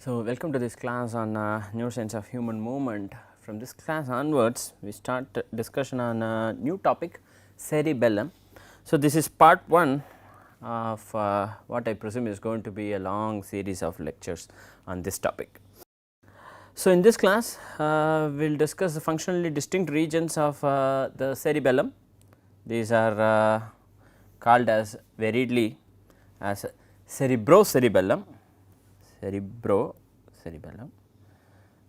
So, welcome to this class on neuroscience of human movement. From this class onwards, we start discussion on a new topic, cerebellum. So, this is part 1 of what I presume is going to be a long series of lectures on this topic. So, in this class, we will discuss the functionally distinct regions of the cerebellum. These are called as variedly as cerebrocerebellum,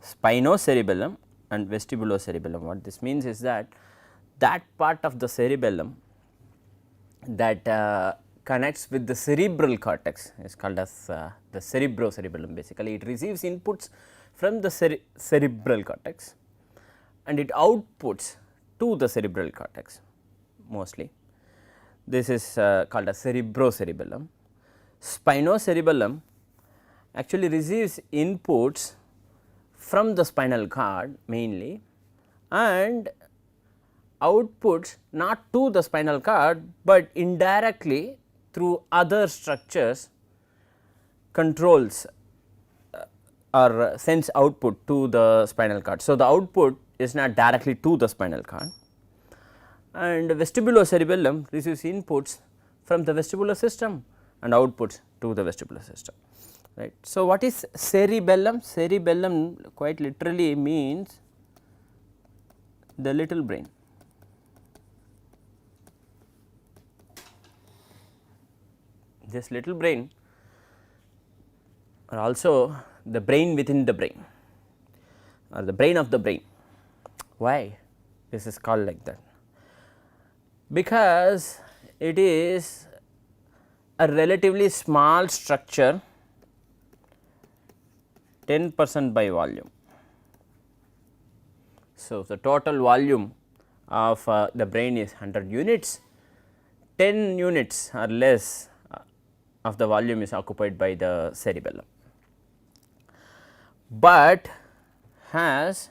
spinocerebellum and vestibulocerebellum. What this means is that part of the cerebellum that connects with the cerebral cortex is called as the cerebrocerebellum. Basically, it receives inputs from the cerebral cortex and it outputs to the cerebral cortex mostly. This is called as cerebrocerebellum. Spinocerebellum actually receives inputs from the spinal cord mainly and outputs not to the spinal cord, but indirectly through other structures controls or sends output to the spinal cord. So, the output is not directly to the spinal cord, and vestibulocerebellum receives inputs from the vestibular system and outputs to the vestibular system. Right. So, what is cerebellum? Cerebellum quite literally means the little brain. This little brain or also the brain within the brain or the brain of the brain. Why this is called like that? Because it is a relatively small structure, 10% by volume. So, the total volume of the brain is 100 units, 10 units or less of the volume is occupied by the cerebellum, but has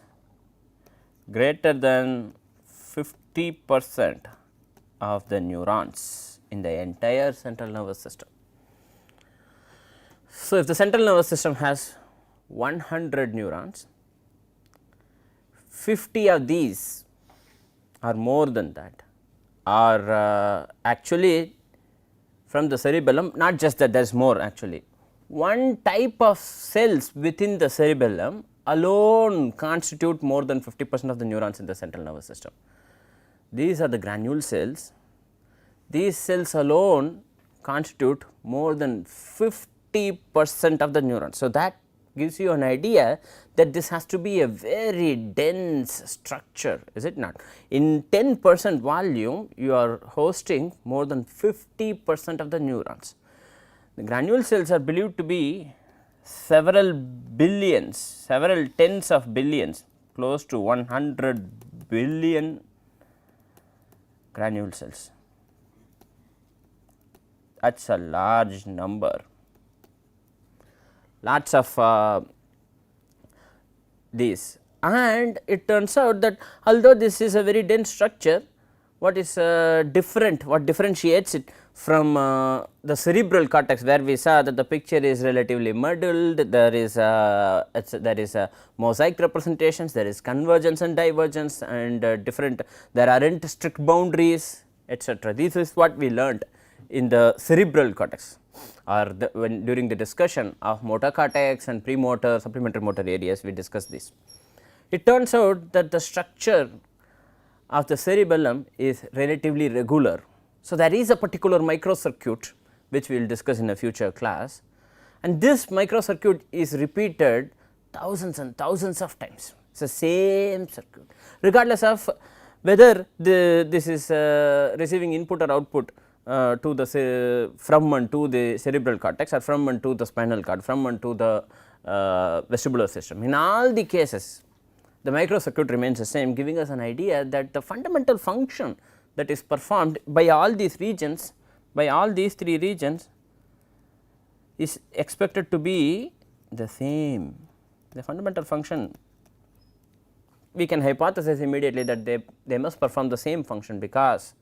greater than 50% of the neurons in the entire central nervous system. So, if the central nervous system has 100 neurons, 50 of these or more than that are actually from the cerebellum. Not just that, there is more actually. One type of cells within the cerebellum alone constitute more than 50% of the neurons in the central nervous system. These are the granule cells. These cells alone constitute more than 50% of the neurons. So, that gives you an idea that this has to be a very dense structure, is it not? In 10% volume, you are hosting more than 50% of the neurons. The granule cells are believed to be several billions, several tens of billions, close to 100 billion granule cells. That is a large number. Lots of these, and it turns out that although this is a very dense structure, what is different, what differentiates it from the cerebral cortex, where we saw that the picture is relatively muddled, there is mosaic representations, there is convergence and divergence and different, there aren't strict boundaries, etc. This is what we learnt in the cerebral cortex, or when during the discussion of motor cortex and premotor, supplementary motor areas, we discussed this. It turns out that the structure of the cerebellum is relatively regular. So, there is a particular microcircuit which we will discuss in a future class, and this microcircuit is repeated thousands and thousands of times. It is the same circuit regardless of whether this is receiving input or output to the from and to the cerebral cortex or from and to the spinal cord, from and to the vestibular system. In all the cases, the microcircuit remains the same, giving us an idea that the fundamental function that is performed by all these regions, by all these three regions, is expected to be the same. The fundamental function, we can hypothesize immediately that they must perform the same function because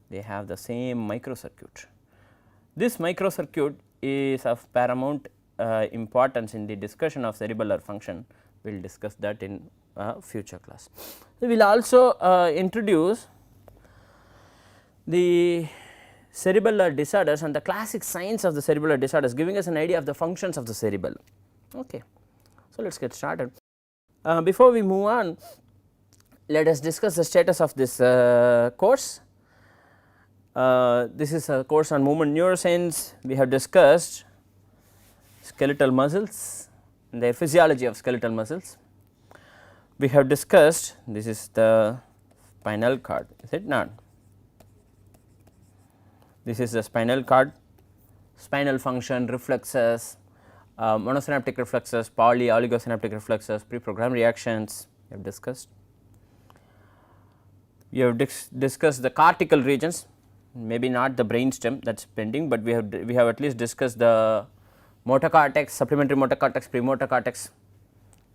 they have the same microcircuit. This microcircuit is of paramount importance in the discussion of cerebellar function. We will discuss that in a future class. We will also introduce the cerebellar disorders and the classic signs of the cerebellar disorders, giving us an idea of the functions of the cerebellum. Okay. So, let us get started. Before we move on, let us discuss the status of this course. This is a course on movement neuroscience. We have discussed skeletal muscles and their physiology of skeletal muscles. We have discussed, this is the spinal cord, is it not? This is the spinal cord, spinal function, reflexes, monosynaptic reflexes, poly-oligosynaptic reflexes, pre-programmed reactions we have discussed. We have discussed the cortical regions, maybe not the brain stem, that is pending, but we have at least discussed the motor cortex, supplementary motor cortex, premotor cortex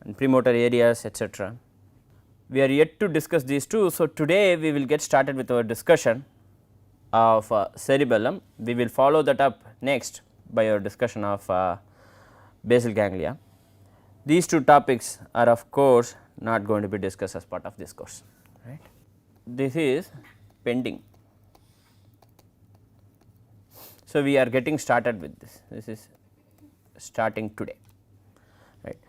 and premotor areas, etc. We are yet to discuss these two. So, today we will get started with our discussion of cerebellum. We will follow that up next by our discussion of basal ganglia. These two topics are of course not going to be discussed as part of this course, right. This is pending. So, we are getting started with this, this is starting today, right.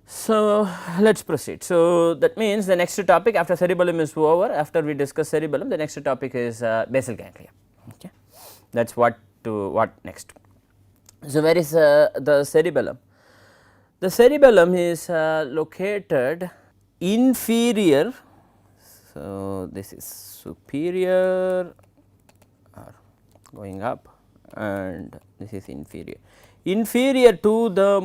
So, let us proceed. So, that means the next topic after cerebellum is over, after we discuss cerebellum, the next topic is basal ganglia, okay. That is what next. So, where is the cerebellum? The cerebellum is located inferior. So, this is superior or going up and this is inferior. Inferior to the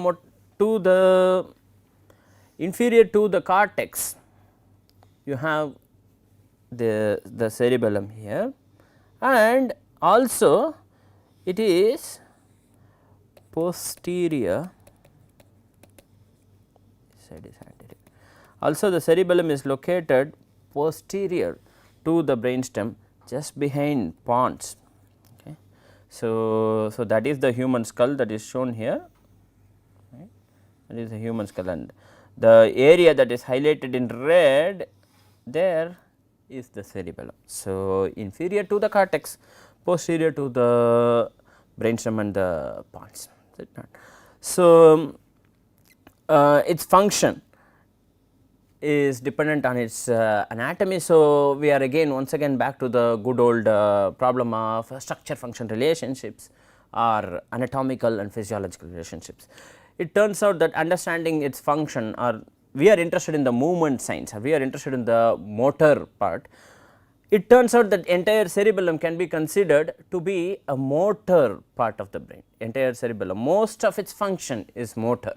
cortex, you have the cerebellum here, and also it is posterior, side is anterior. Also the cerebellum is located posterior to the brainstem, just behind pons. Okay. So, that is the human skull that is shown here, right. That is the human skull, and the area that is highlighted in red there is the cerebellum. So, inferior to the cortex, posterior to the brainstem and the pons. So, its function is dependent on its anatomy. So, we are once again back to the good old problem of structure function relationships or anatomical and physiological relationships. It turns out that understanding its function, or we are interested in the movement science, or we are interested in the motor part. It turns out that entire cerebellum can be considered to be a motor part of the brain, entire cerebellum, most of its function is motor.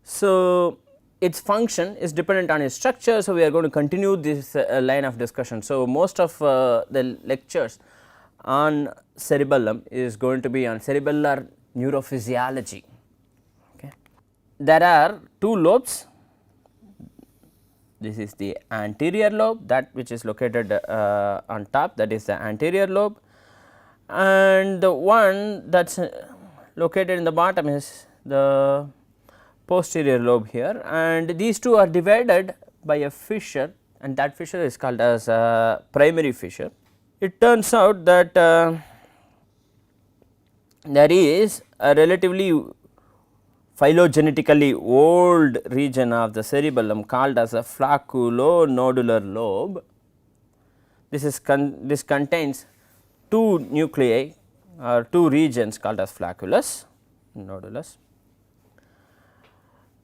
So, its function is dependent on its structure. So, we are going to continue this line of discussion. So, most of the lectures on cerebellum is going to be on cerebellar neurophysiology. Okay. There are two lobes. This is the anterior lobe, that which is located on top, that is the anterior lobe, and the one that is located in the bottom is the posterior lobe here, and these two are divided by a fissure, and that fissure is called as a primary fissure. It turns out that there is a relatively phylogenetically old region of the cerebellum called as a flacculonodular lobe. This contains two nuclei or two regions called as flacculus, nodulus.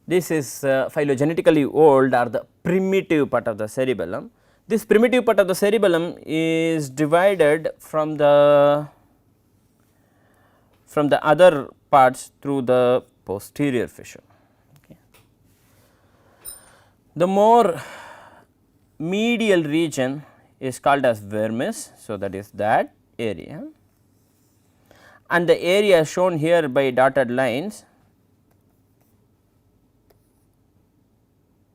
This is phylogenetically old, or the primitive part of the cerebellum. This primitive part of the cerebellum is divided from the other parts through the posterior fissure. Okay. The more medial region is called as vermis. So, that is that area, and the area shown here by dotted lines,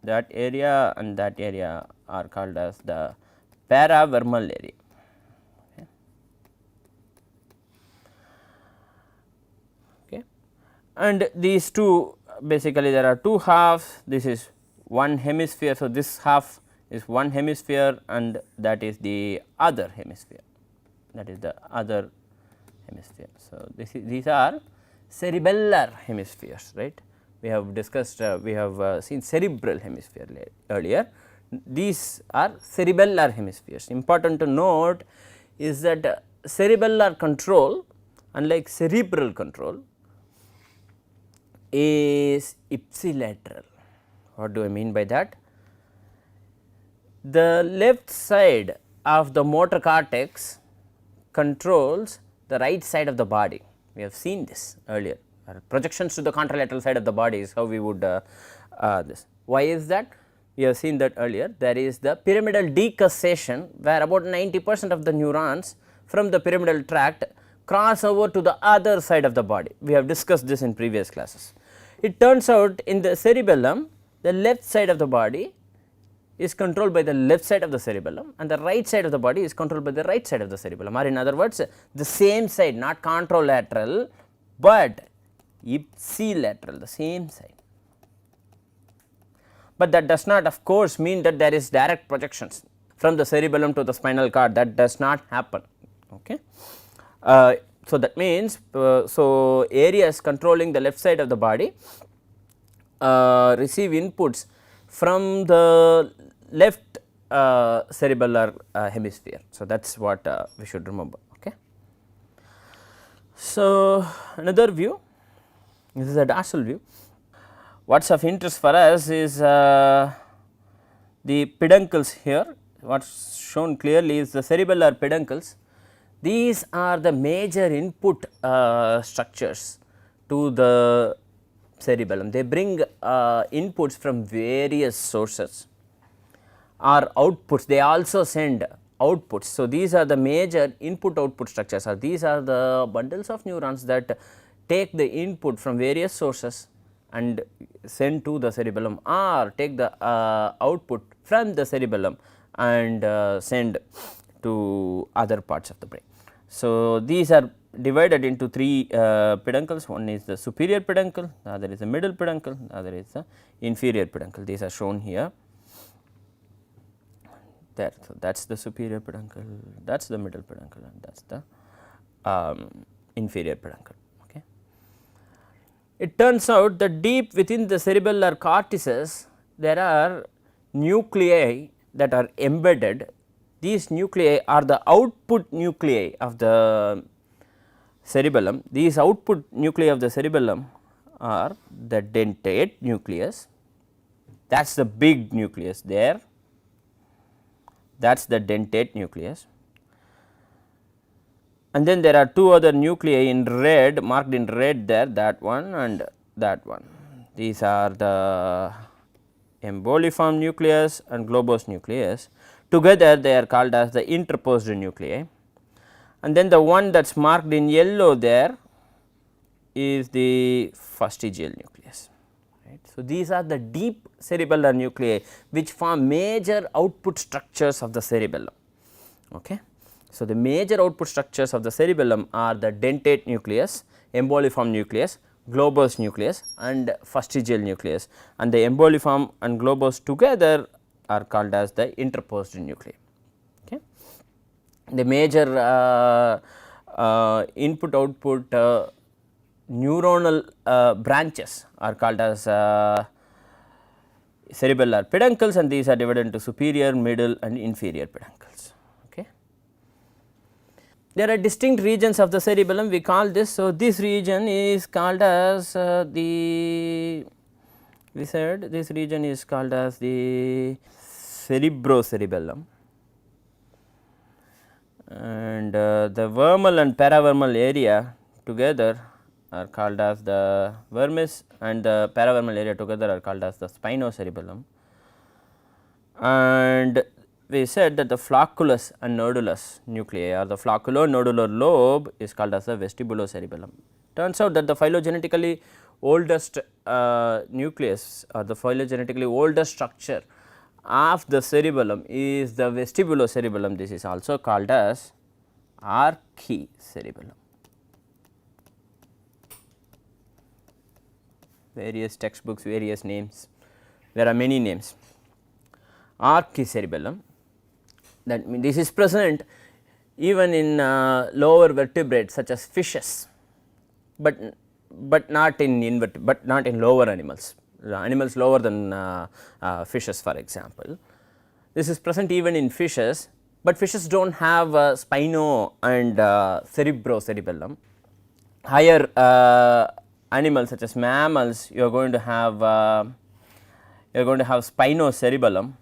that area and that area are called as the paravermal area. Okay. and these two, basically there are two halves, this is one hemisphere. So, this half is one hemisphere and that is the other hemisphere, that is the other hemisphere. So, these are cerebellar hemispheres, right. We have discussed, we have seen cerebral hemisphere earlier. These are cerebellar hemispheres. Important to note is that cerebellar control, unlike cerebral control, is ipsilateral. What do I mean by that? The left side of the motor cortex controls the right side of the body. We have seen this earlier. Projections to the contralateral side of the body is how we would this. Why is that? We have seen that earlier. There is the pyramidal decussation, where about 90% of the neurons from the pyramidal tract cross over to the other side of the body. We have discussed this in previous classes. It turns out in the cerebellum, the left side of the body is controlled by the left side of the cerebellum and the right side of the body is controlled by the right side of the cerebellum, or in other words the same side, not contralateral, but ipsilateral, the same side. But that does not of course mean that there is direct projections from the cerebellum to the spinal cord, that does not happen. Okay. So, that means, so areas controlling the left side of the body receive inputs from the left cerebellar hemisphere. So, that is what we should remember. Okay. So, another view, this is a dorsal view. What is of interest for us is the peduncles here. What is shown clearly is the cerebellar peduncles. These are the major input structures to the cerebellum. They bring inputs from various sources or outputs, they also send outputs. So, these are the major input output structures, or these are the bundles of neurons that take the input from various sources and send to the cerebellum, or take the output from the cerebellum and send to other parts of the brain. So, these are divided into three peduncles. One is the superior peduncle, the other is the middle peduncle, the other is the inferior peduncle. These are shown here. There, so that is the superior peduncle, that is the middle peduncle, and that is the inferior peduncle. Okay. It turns out that deep within the cerebellar cortices, there are nuclei that are embedded. These nuclei are the output nuclei of the cerebellum. These output nuclei of the cerebellum are the dentate nucleus, that is the big nucleus there, that is the dentate nucleus, and then there are two other nuclei in red, marked in red there, that one and that one. These are the emboliform nucleus and globose nucleus. Together they are called as the interposed nuclei, and then the one that is marked in yellow there is the fastigial nucleus. Right. So, these are the deep cerebellar nuclei which form major output structures of the cerebellum. Okay. So, the major output structures of the cerebellum are the dentate nucleus, emboliform nucleus, globose nucleus and fastigial nucleus, and the emboliform and globose together are called as the interposed nuclei. Okay. The major input output neuronal branches are called as cerebellar peduncles, and these are divided into superior, middle and inferior peduncles. Okay. There are distinct regions of the cerebellum, we call this. So, this region is called as we said this region is called as the cerebrocerebellum, and the vermal and paravermal area together are called as the vermis, and the paravermal area together are called as the spinocerebellum. And we said that the flocculus and nodulus nuclei, or the flocculo-nodular lobe, is called as the vestibulocerebellum. Turns out that the phylogenetically oldest nucleus, or the phylogenetically oldest structure of the cerebellum is the vestibulocerebellum. This is also called as archicerebellum. various textbooks, various names, there are many names. Archicerebellum, that means this is present even in lower vertebrates such as fishes, but not in lower animals, animals lower than fishes for example. This is present even in fishes, but fishes do not have spino and cerebrocerebellum. Higher animals such as mammals, you are going to have spinocerebellum.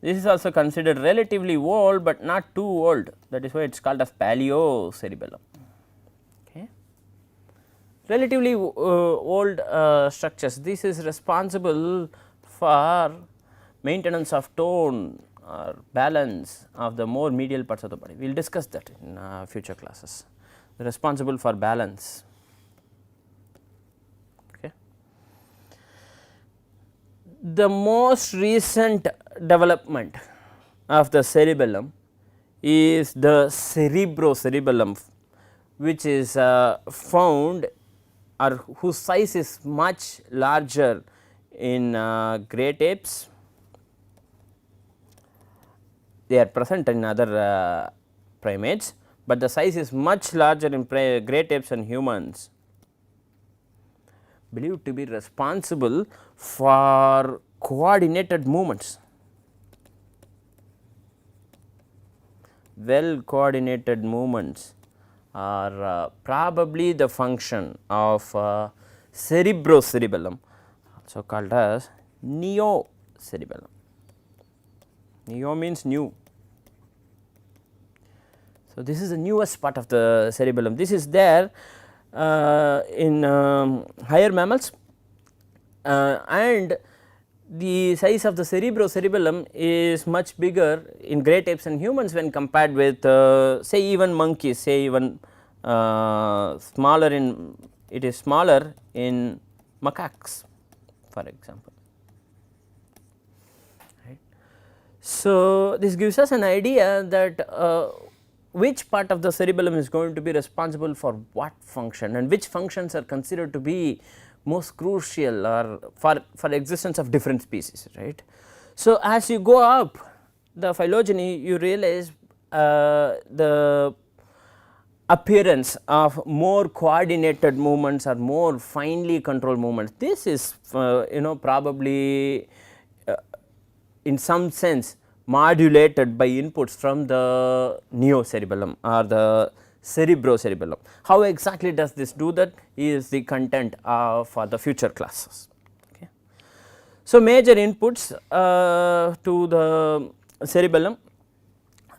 This is also considered relatively old, but not too old, that is why it is called as paleocerebellum. Okay. Relatively old structures, this is responsible for maintenance of tone or balance of the more medial parts of the body. We will discuss that in future classes. Responsible for balance. Okay. The most recent development of the cerebellum is the cerebrocerebellum, which is found or whose size is much larger in great apes. They are present in other primates, but the size is much larger in great apes and humans, believed to be responsible for coordinated movements. Well coordinated movements are probably the function of cerebrocerebellum, also called as neocerebellum. Neo means new. So, this is the newest part of the cerebellum. This is there in higher mammals, and the size of the cerebrocerebellum is much bigger in great apes and humans when compared with say even monkeys, say even smaller in, it is smaller in macaques for example. Right. So, this gives us an idea that which part of the cerebellum is going to be responsible for what function, and which functions are considered to be most crucial or for existence of different species, right. So, as you go up the phylogeny, you realize the appearance of more coordinated movements or more finely controlled movements. This is probably in some sense modulated by inputs from the neocerebellum or the cerebrocerebellum. How exactly does this do that is the content for the future classes. Okay. So, major inputs to the cerebellum.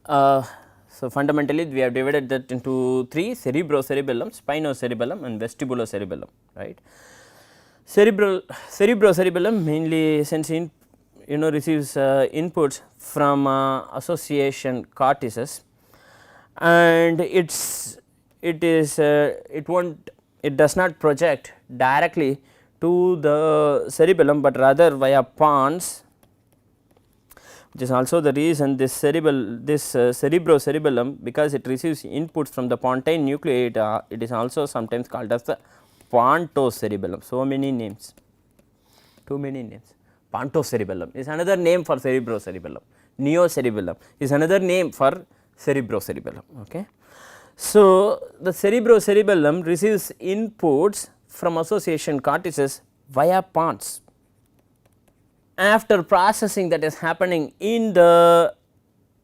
So, fundamentally we have divided that into three: cerebrocerebellum, spinocerebellum and vestibulocerebellum, right. Cerebrocerebellum mainly sends in receives inputs from association cortices, and it does not project directly to the cerebellum, but rather via pons, which is also the reason this cerebrocerebellum, because it receives inputs from the pontine nuclei, it is also sometimes called as the pontocerebellum. So many names, too many names. Pontocerebellum is another name for cerebrocerebellum, neocerebellum is another name for cerebrocerebellum. Okay. So, the cerebrocerebellum receives inputs from association cortices via pons. After processing that is happening in the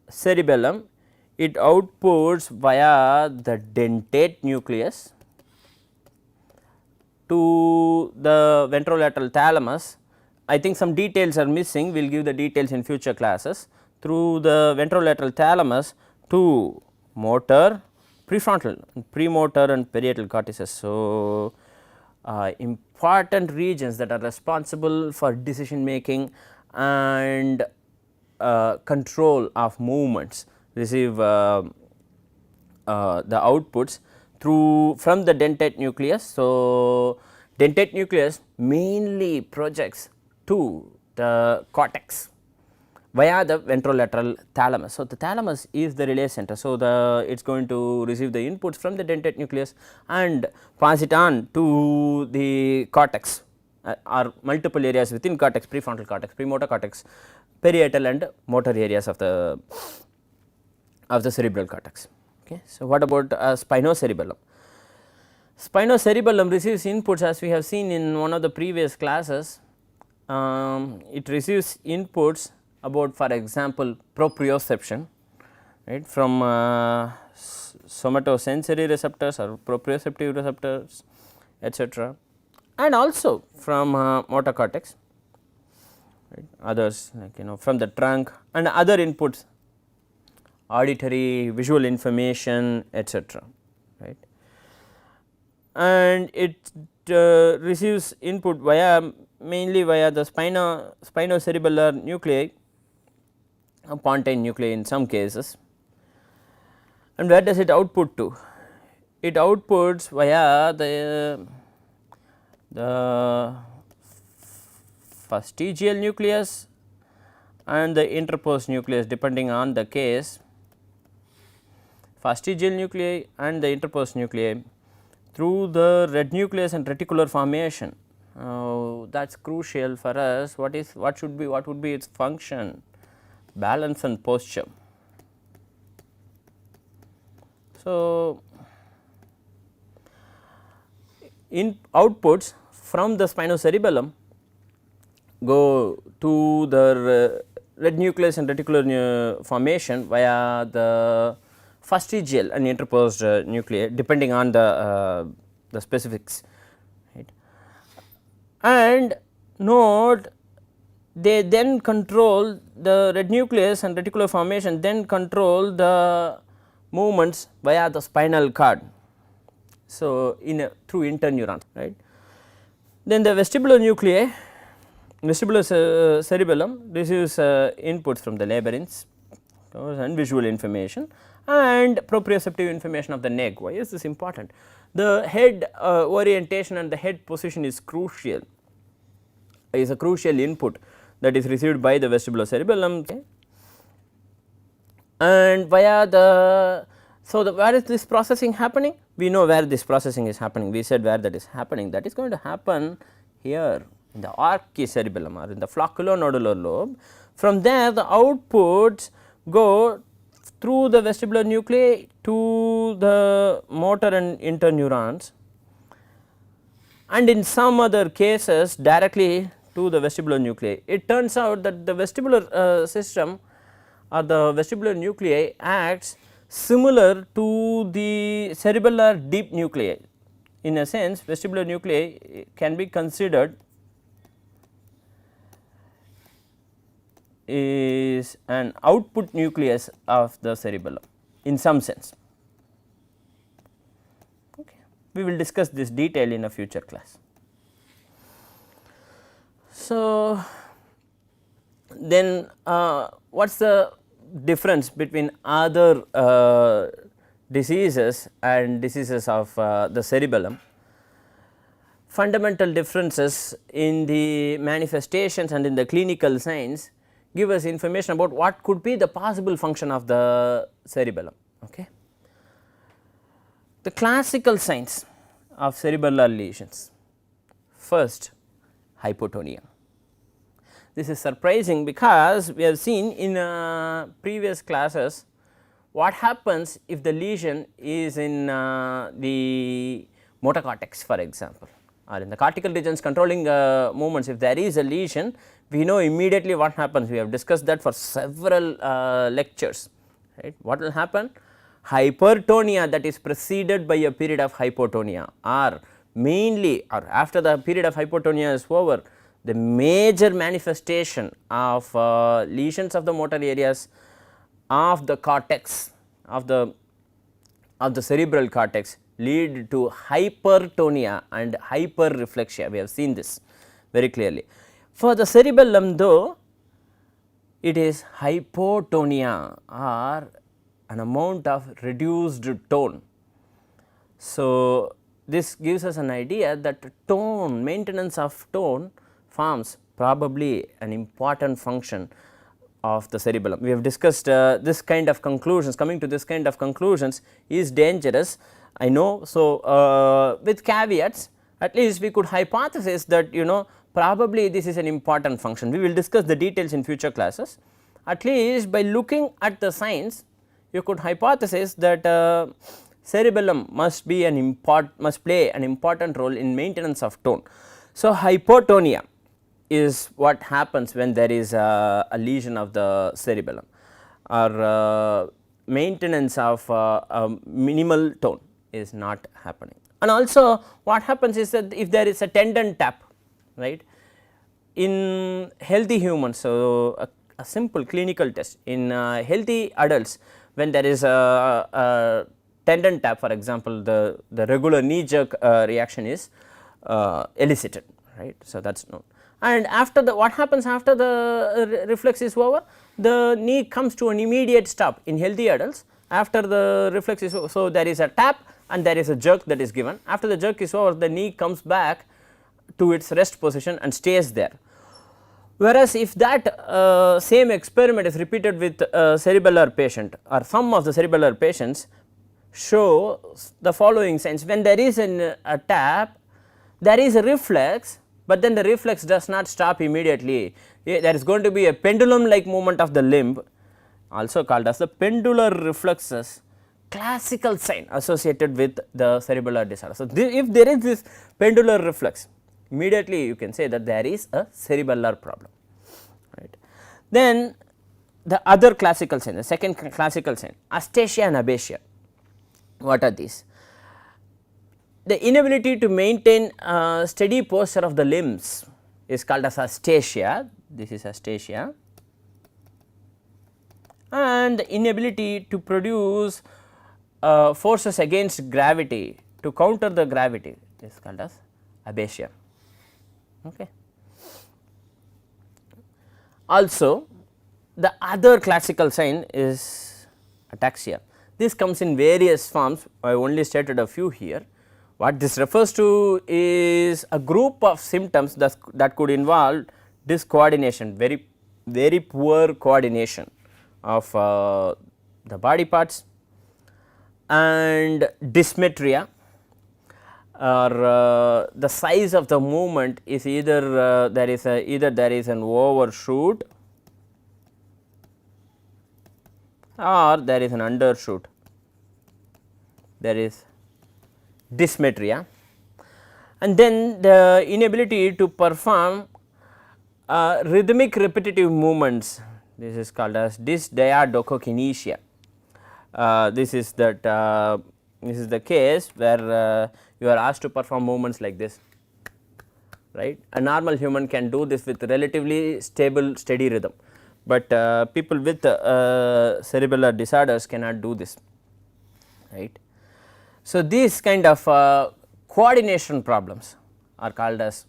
cerebellum, it outputs via the dentate nucleus to the ventrolateral thalamus. I think some details are missing, we will give the details in future classes. Through the ventrolateral thalamus to motor, prefrontal, premotor and parietal cortices. So, important regions that are responsible for decision making and control of movements receive the outputs from the dentate nucleus. So, dentate nucleus mainly projects to the cortex, via the ventrolateral thalamus. So, the thalamus is the relay center. So, it is going to receive the inputs from the dentate nucleus and pass it on to the cortex or multiple areas within cortex, prefrontal cortex, premotor cortex, parietal and motor areas of the cerebral cortex. Okay. So, what about spinocerebellum? Spinocerebellum receives inputs, as we have seen in one of the previous classes. It receives inputs about, for example, proprioception, right, from somatosensory receptors or proprioceptive receptors, etc., and also from motor cortex, right, others like from the trunk and other inputs, auditory, visual information, etc., right. And it receives input mainly via the spinocerebellar nuclei, pontine nuclei in some cases. And where does it output to? It outputs via the fastigial nucleus and the interposed nucleus, depending on the case, fastigial nuclei and the interposed nuclei through the red nucleus and reticular formation. That is crucial for us. What would be its function? Balance and posture. So, in outputs from the spinocerebellum go to the red nucleus and reticular formation via the fastigial and interposed nuclei, depending on the specifics, right. And note, they then control the red nucleus and reticular formation, then control the movements via the spinal cord. So, through interneurons, right. Then the vestibular nuclei, vestibular cerebellum receives inputs from the labyrinths and visual information and proprioceptive information of the neck. Why is this important? The head orientation and the head position is crucial, is a crucial input that is received by the vestibular cerebellum, and via the, so where is this processing happening? We know where this processing is happening. We said where that is happening. That is going to happen here in the archicerebellum or in the flocculonodular lobe. From there, the outputs go through the vestibular nuclei to the motor and interneurons, and in some other cases directly to the vestibular nuclei. It turns out that the vestibular system or the vestibular nuclei acts similar to the cerebellar deep nuclei. In a sense, vestibular nuclei can be considered is an output nucleus of the cerebellum in some sense. Okay. We will discuss this detail in a future class. So, then what is the difference between other diseases and diseases of the cerebellum? Fundamental differences in the manifestations and in the clinical signs give us information about what could be the possible function of the cerebellum. Okay. The classical signs of cerebellar lesions: first, hypotonia. This is surprising because we have seen in previous classes what happens if the lesion is in the motor cortex, for example, or in the cortical regions controlling movements. If there is a lesion, we know immediately what happens. We have discussed that for several lectures, right. What will happen? Hypertonia, that is preceded by a period of hypotonia, or mainly, or after the period of hypotonia is over, the major manifestation of lesions of the motor areas of the cortex, of the cerebral cortex, lead to hypertonia and hyperreflexia. We have seen this very clearly. For the cerebellum though, it is hypotonia or an amount of reduced tone. So, this gives us an idea that tone, maintenance of tone forms probably an important function of the cerebellum. We have discussed this kind of conclusions, coming to this kind of conclusions is dangerous, I know. So, with caveats, at least we could hypothesize that probably this is an important function. We will discuss the details in future classes. At least by looking at the signs, you could hypothesize that cerebellum must play an important role in maintenance of tone. So, hypotonia is what happens when there is a lesion of the cerebellum, or maintenance of minimal tone is not happening. And also what happens is that if there is a tendon tap, right, in healthy humans. So, a simple clinical test in healthy adults, when there is a tendon tap, for example, the regular knee jerk reaction is elicited, right. So, that is known. And after the what happens after the reflex is over, the knee comes to an immediate stop in healthy adults after the reflex is over. So, there is a tap and there is a jerk that is given. After the jerk is over, the knee comes back to its rest position and stays there. Whereas, if that same experiment is repeated with a cerebellar patient, or some of the cerebellar patients show the following signs: when there is a tap, there is a reflex, but then the reflex does not stop immediately. There is going to be a pendulum like movement of the limb, also called as the pendular reflexes, classical sign associated with the cerebellar disorder. So, if there is this pendular reflex, immediately you can say that there is a cerebellar problem, right. Then the other classical sign, the second classical sign, astasia and abasia. What are these? The inability to maintain a steady posture of the limbs is called as astasia. This is astasia, and the inability to produce forces against gravity to counter the gravity is called as abasia. Okay. Also, the other classical sign is ataxia. This comes in various forms. I only stated a few here. What this refers to is a group of symptoms that could involve discoordination, very poor coordination of the body parts, and dysmetria, or the size of the movement is either there is an overshoot or there is an undershoot. There is dysmetria, and then the inability to perform rhythmic repetitive movements. This is called as dysdiadochokinesia. This is the case where you are asked to perform movements like this, right. A normal human can do this with relatively stable, steady rhythm, but people with cerebellar disorders cannot do this, right. So, these kind of coordination problems are called as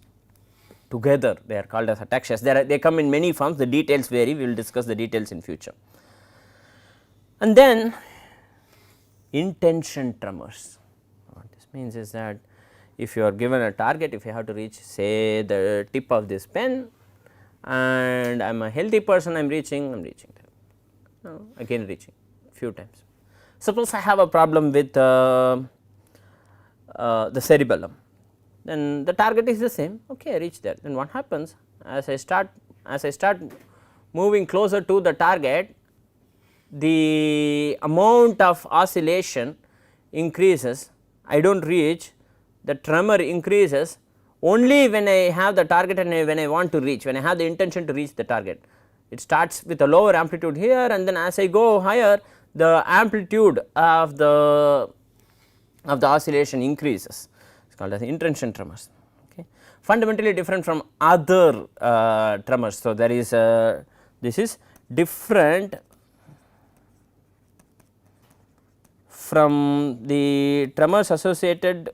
together, they are called as ataxias. They come in many forms, the details vary, we will discuss the details in future. And then intention tremors. What this means is that if you are given a target, if you have to reach say the tip of this pen, and I am a healthy person, I am reaching there, again reaching few times. Suppose I have a problem with the cerebellum, then the target is the same, okay, I reach there. Then what happens as I start moving closer to the target, the amount of oscillation increases, I do not reach, the tremor increases only when I have the target and when I want to reach, when I have the intention to reach the target. It starts with a lower amplitude here, and then as I go higher, the amplitude of the oscillation increases. It is called as intention tremors. Okay. Fundamentally different from other tremors. So, there is this is different from the tremors associated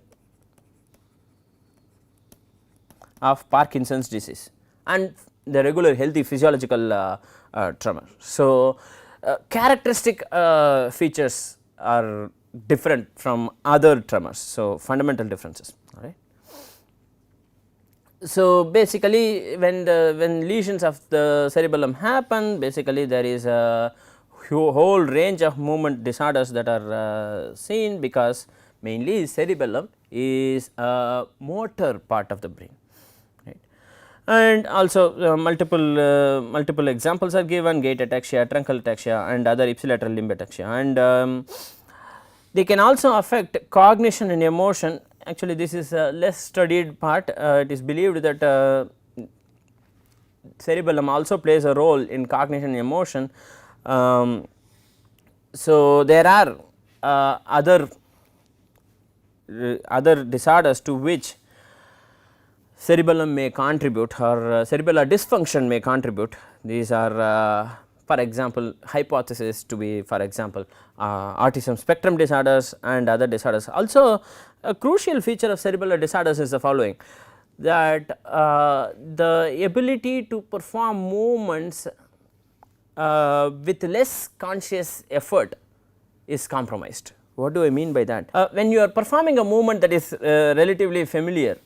of Parkinson's disease and the regular healthy physiological tremor. So, characteristic features are different from other tremors. So, fundamental differences, all right. So, basically when lesions of the cerebellum happen, basically there is a whole range of movement disorders that are seen, because mainly cerebellum is a motor part of the brain, right. And also multiple examples are given: gait ataxia, truncal ataxia and other ipsilateral limb ataxia, and they can also affect cognition and emotion. Actually, this is a less studied part. It is believed that cerebellum also plays a role in cognition and emotion. So, there are other disorders to which cerebellum may contribute, or cerebellar dysfunction may contribute. These are for example, hypothesis to be, for example, autism spectrum disorders and other disorders. Also, a crucial feature of cerebellar disorders is the following, that the ability to perform movements with less conscious effort is compromised. What do I mean by that? When you are performing a movement that is relatively familiar,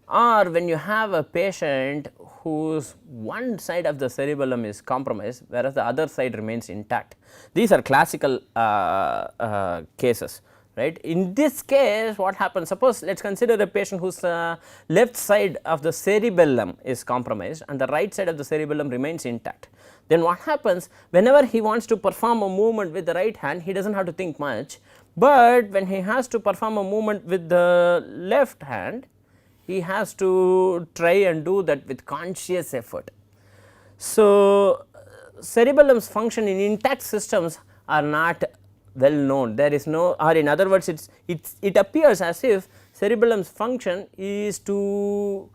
or when you have a patient whose one side of the cerebellum is compromised, whereas the other side remains intact. These are classical cases, right. In this case, what happens, suppose let us consider a patient whose left side of the cerebellum is compromised and the right side of the cerebellum remains intact. Then what happens, whenever he wants to perform a movement with the right hand, he does not have to think much, but when he has to perform a movement with the left hand, he has to try and do that with conscious effort. So, cerebellum's function in intact systems are not well known. There is no, or in other words, it appears as if cerebellum's function is to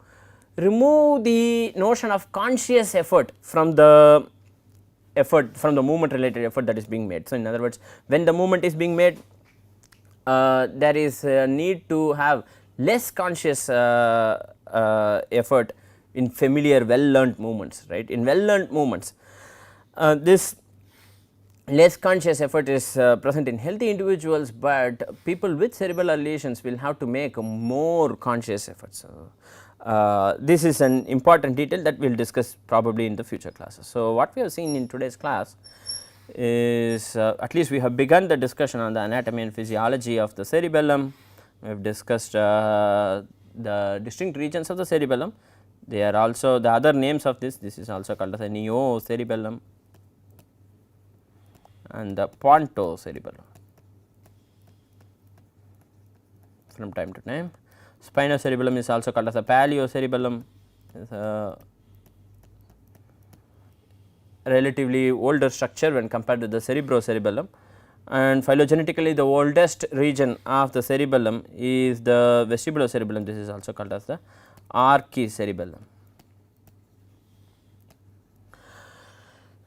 remove the notion of conscious effort from the movement related effort that is being made. So, in other words, when the movement is being made, there is a need to have less conscious effort in familiar well learned movements, right. In well learned movements, this less conscious effort is present in healthy individuals, but people with cerebellar lesions will have to make a more conscious effort. So, this is an important detail that we will discuss probably in the future classes. So, what we have seen in today's class is at least we have begun the discussion on the anatomy and physiology of the cerebellum. We have discussed the distinct regions of the cerebellum. They are also the other names of this is also called as a neocerebellum and the pontocerebellum from time to time. Spinocerebellum is also called as a paleocerebellum. It is a relatively older structure when compared to the cerebrocerebellum, and phylogenetically the oldest region of the cerebellum is the vestibulocerebellum. This is also called as the archicerebellum.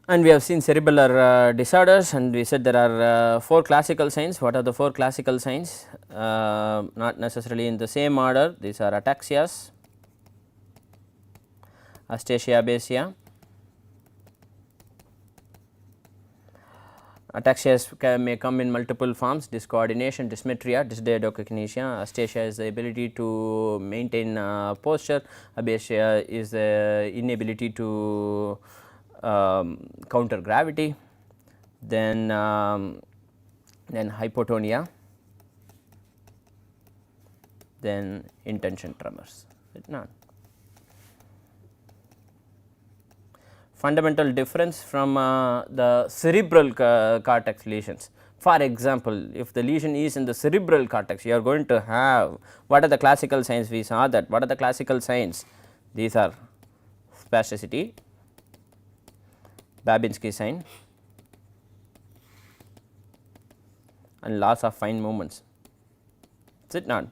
And we have seen cerebellar disorders, and we said there are 4 classical signs. What are the 4 classical signs? Not necessarily in the same order. These are ataxias, astasia abasia. Ataxias may come in multiple forms: discoordination, dysmetria, dysdiadochokinesia. Astasia is the ability to maintain posture. Abasia is the inability to counter gravity. Then hypotonia. Then intention tremors. Fundamental difference from the cerebral cortex lesions. For example, if the lesion is in the cerebral cortex, you are going to have, what are the classical signs? We saw that. What are the classical signs? These are spasticity, Babinski sign, and loss of fine movements. Is it not?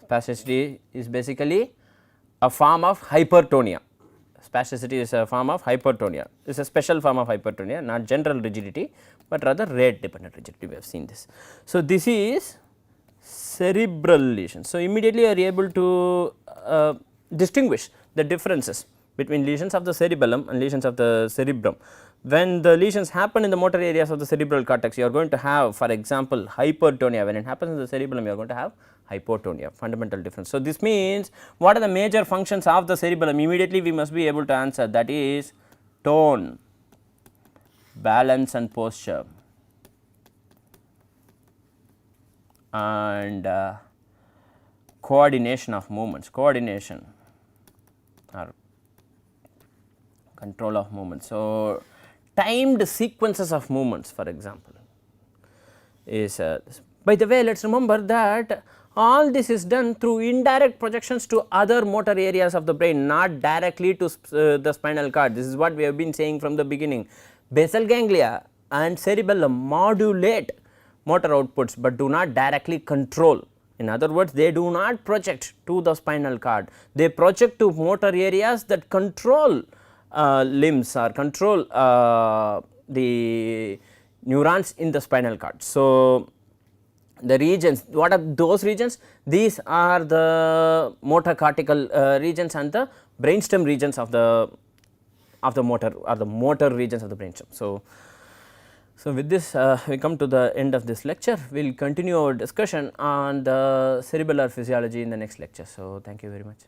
Spasticity is basically a form of hypertonia. Spasticity is a form of hypertonia. It is a special form of hypertonia, not general rigidity, but rather rate dependent rigidity. We have seen this. So, this is cerebral lesion. So, immediately you are able to distinguish the differences between lesions of the cerebellum and lesions of the cerebrum. When the lesions happen in the motor areas of the cerebral cortex, you are going to have, for example, hypertonia. When it happens in the cerebellum, you are going to have hypotonia, fundamental difference. So, this means what are the major functions of the cerebellum? Immediately we must be able to answer, that is tone, balance and posture, and coordination of movements, coordination or control of movements. So, timed sequences of movements, for example, is by the way, let us remember that all this is done through indirect projections to other motor areas of the brain, not directly to the spinal cord. This is what we have been saying from the beginning. Basal ganglia and cerebellum modulate motor outputs, but do not directly control. In other words, they do not project to the spinal cord, they project to motor areas that control limbs or control the neurons in the spinal cord. So, the regions, what are those regions? These are the motor cortical regions and the brainstem regions of the motor, or the motor regions of the brainstem. So, with this we come to the end of this lecture. We will continue our discussion on the cerebellar physiology in the next lecture. So, thank you very much.